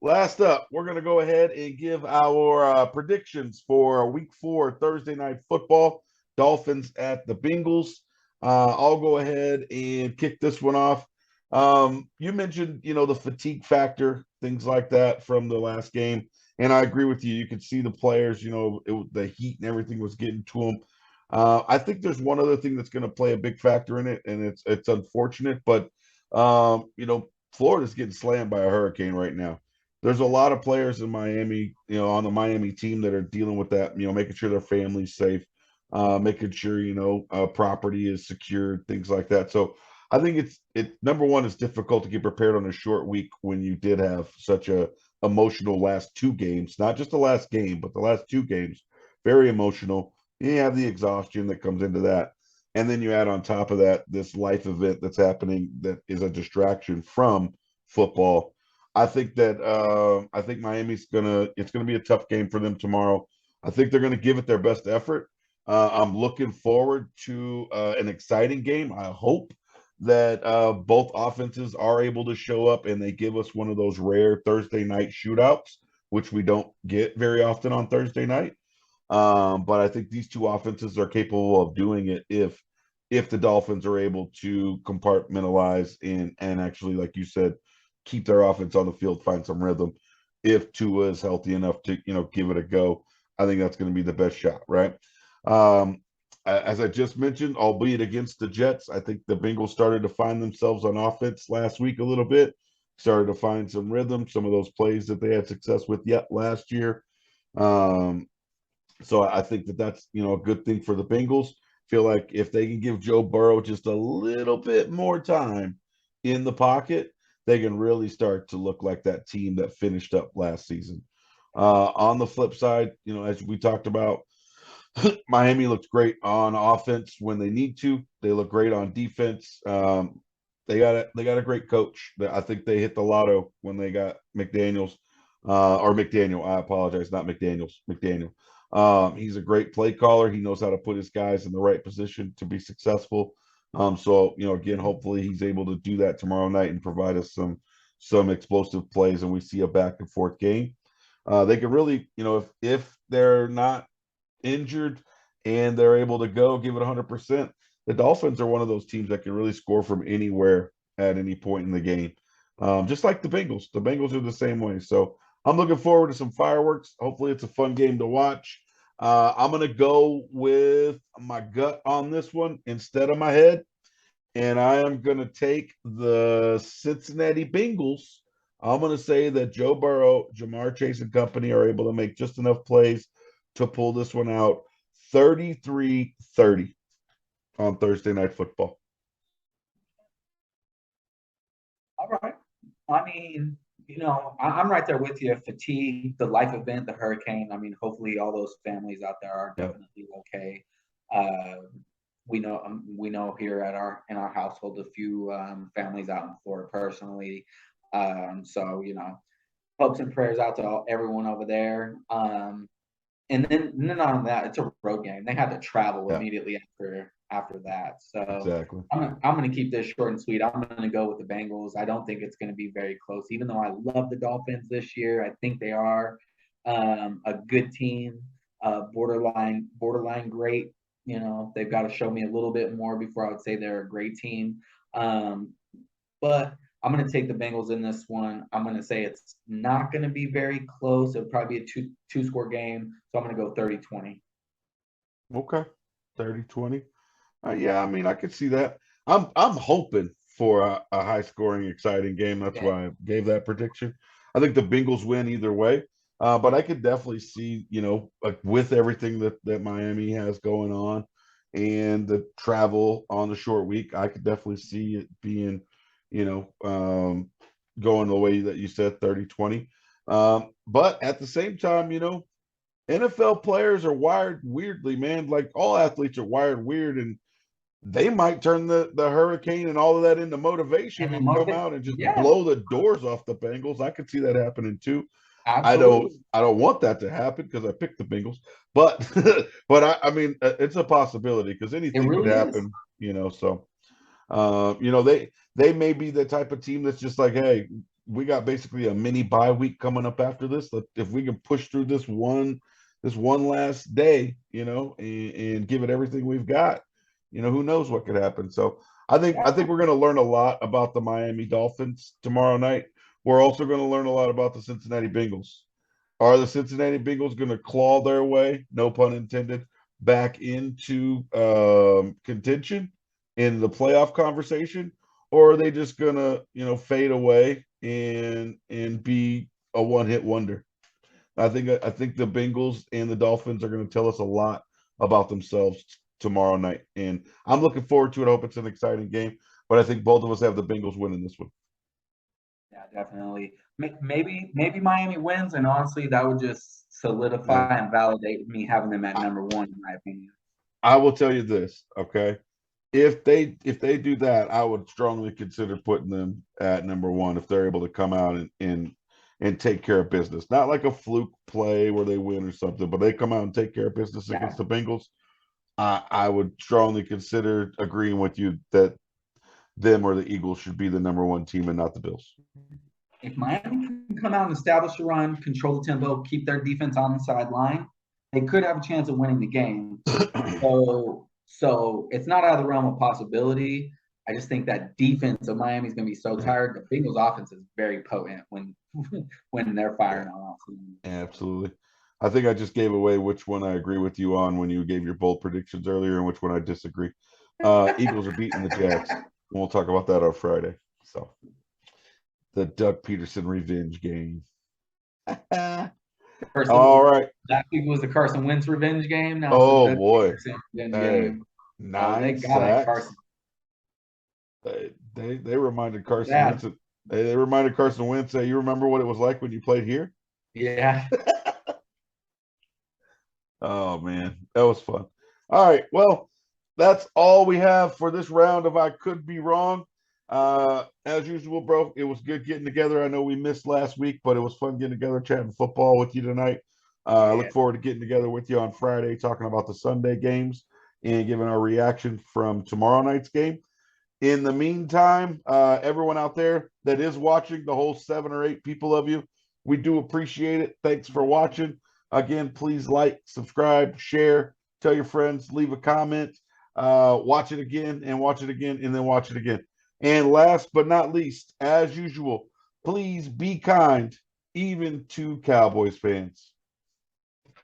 Last up, we're going to go ahead and give our predictions for Week 4 Thursday Night Football. Dolphins at the Bengals. I'll go ahead and kick this one off. You mentioned, the fatigue factor, things like that from the last game, and I agree with you. You could see the players, the heat and everything was getting to them. I think there's one other thing that's going to play a big factor in it, and it's unfortunate, but Florida's getting slammed by a hurricane right now. There's a lot of players in Miami, on the Miami team that are dealing with that, making sure their family's safe, making sure, property is secured, things like that. So I think it number one, it's difficult to get prepared on a short week when you did have such a emotional last two games, not just the last game, but the last two games, very emotional. You have the exhaustion that comes into that. And then you add on top of that this life event that's happening that is a distraction from football. I think Miami's it's gonna be a tough game for them tomorrow. I think they're gonna give it their best effort. I'm looking forward to an exciting game. I hope that both offenses are able to show up and they give us one of those rare Thursday night shootouts, which we don't get very often on Thursday night. But I think these two offenses are capable of doing it if the Dolphins are able to compartmentalize and actually, like you said, keep their offense on the field, find some rhythm. If Tua is healthy enough to, give it a go, I think that's going to be the best shot, right? Um, as I just mentioned, albeit against the Jets, I think the Bengals started to find themselves on offense last week a little bit, started to find some rhythm, some of those plays that they had success with yet last year. Um, so I think that's a good thing for the Bengals. Feel like if they can give Joe Burrow just a little bit more time in the pocket, they can really start to look like that team that finished up last season. On the flip side, as we talked about, Miami looks great on offense when they need to. They look great on defense. They got a great coach. I think they hit the lotto when they got McDaniels or McDaniel. I apologize, not McDaniels. McDaniel. He's a great play caller. He knows how to put his guys in the right position to be successful. So again, hopefully he's able to do that tomorrow night and provide us some explosive plays, and we see a back and forth game. They could really, if they're not injured and they're able to go give it 100%, the Dolphins are one of those teams that can really score from anywhere at any point in the game. Just like the Bengals. The Bengals are the same way. So I'm looking forward to some fireworks. Hopefully it's a fun game to watch. I'm going to go with my gut on this one instead of my head. And I am going to take the Cincinnati Bengals. I'm going to say that Joe Burrow, Jamar Chase, and company are able to make just enough plays to pull this one out 33-30 on Thursday Night Football. All right. I mean, I'm right there with you. Fatigue, the life event, the hurricane. I mean, hopefully all those families out there are Yep. definitely okay. Uh, we know here at our household a few families out in Florida personally. So hopes and prayers out to everyone over there. And then on that, it's a road game. They had to travel Yeah, immediately after that. So exactly. I'm gonna keep this short and sweet. I'm gonna go with the Bengals. I don't think it's gonna be very close, even though I love the Dolphins this year. I think they are a good team, borderline great. They've got to show me a little bit more before I would say they're a great team. Um, but I'm going to take the Bengals in this one. I'm going to say it's not going to be very close. It'll probably be a two score game. So I'm going to go 30-20. Okay. 30-20. Yeah, I mean, I could see that. I'm hoping for a high scoring, exciting game. That's Yeah. why I gave that prediction. I think the Bengals win either way. But I could definitely see, like with everything that Miami has going on and the travel on the short week, I could definitely see it being, you know, um, going the way that you said, 30-20. But at the same time, NFL players are wired weirdly, man. Like all athletes are wired weird, and they might turn the hurricane and all of that into And motivation the and come motive, out and just yeah, blow the doors off the Bengals. I could see that happening too. I don't absolutely. I don't want that to happen because I picked the Bengals, but but I mean it's a possibility because It anything could really is. happen. So they may be the type of team that's just like, hey, we got basically a mini bye week coming up after this. If we can push through this one last day, and give it everything we've got, who knows what could happen. So I think we're going to learn a lot about the Miami Dolphins tomorrow night. We're also going to learn a lot about the Cincinnati Bengals. Are the Cincinnati Bengals going to claw their way, no pun intended, back into contention in the playoff conversation, or are they just going to, fade away and be a one-hit wonder? I think the Bengals and the Dolphins are going to tell us a lot about themselves tomorrow night, and I'm looking forward to it. I hope it's an exciting game, but I think both of us have the Bengals winning this one. Yeah, definitely. Maybe Miami wins, and honestly, that would just Yeah. solidify and validate me having them at number one, in my opinion. I will tell you this, okay? If they do that, I would strongly consider putting them at number one if they're able to come out and take care of business. Not like a fluke play where they win or something, but they come out and take care of business Yeah. against the Bengals. I would strongly consider agreeing with you that them or the Eagles should be the number one team and not the Bills. If Miami can come out and establish a run, control the tempo, keep their defense on the sideline, they could have a chance of winning the game. So it's not out of the realm of possibility. I just think that defense of Miami is going to be so tired. The Bengals offense is very potent when when they're firing on all cylinders. Absolutely. I think I just gave away which one I agree with you on when you gave your bold predictions earlier and which one I disagree. Eagles are beating the Jags. And we'll talk about that on Friday. So the Doug Peterson revenge game. All right. Last week was the Carson Wentz revenge game. Now it's the Oh Doug boy. Peterson revenge Hey, game. Oh, they nine got it, sacks. Carson. They reminded Carson Bad. Wentz. They reminded Carson Wentz. Hey, you remember what it was like when you played here? Yeah. Oh man, that was fun. All right, well, that's all we have for this round of I Could Be Wrong. As usual, bro, it was good getting together. I know we missed last week, but it was fun getting together, chatting football with you tonight. I Yeah. look forward to getting together with you on Friday, talking about the Sunday games and giving our reaction from tomorrow night's game. In the meantime, everyone out there that is watching, the whole 7 or 8 people of you, we do appreciate it. Thanks for watching. Again, please like, subscribe, share, tell your friends, leave a comment, watch it again and watch it again and then watch it again. And last but not least, as usual, please be kind, even to Cowboys fans.